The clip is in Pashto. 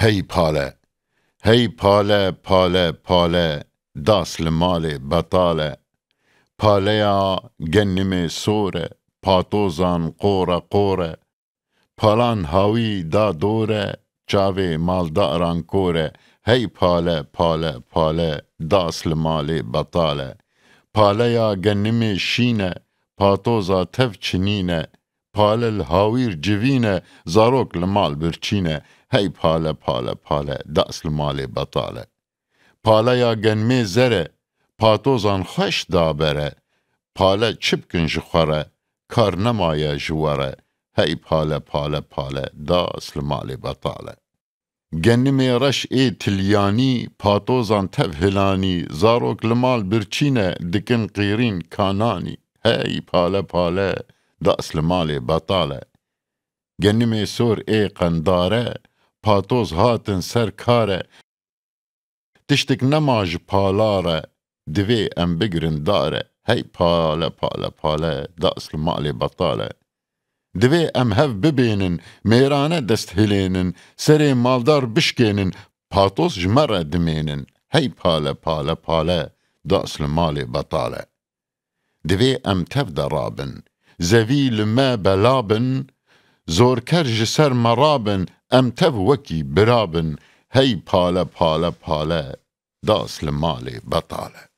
هی پاله هی پاله پاله پاله داس لمال بطاله پالیا گنم سوره پاتوزان قوره قوره پالان هاوی دا دوره چاوه مالداران کوره هی پاله پاله پاله داس لمال بطاله پالیا گنم شینه پاتوزا تف چنینه پاله الهاویر جوینه زاروک لمال برچینه هی پاله پاله پاله داس لمال بطاله پالیا گنم زره پاتوزان خوش دابره پاله چپکن جخوره کار نمایه جواره هی پاله پاله پاله داس لمال بطاله گنم رش تلیانی پاتوزان تفهلانی زاروک لمال برچینه دکن قیرین کانانی هی پاله پاله داس لمال بطاله گنم سور قنداره پاتوز هاتن سرکاره تشتک نماج پالاره دوی ام بگرن داره هی پاله پاله پاله داس لمال بطاله دوی ام هف ببینن میرانه دست هلینن سری مالدار بشکینن پاتوز جمره دمینن هی پاله پاله پاله داس لمال بطاله دوی ام تف درابن زویل ما بلابن زورکر جسر مرابن ام تف وکی برابن هی پاله پاله پاله داس لمال بطاله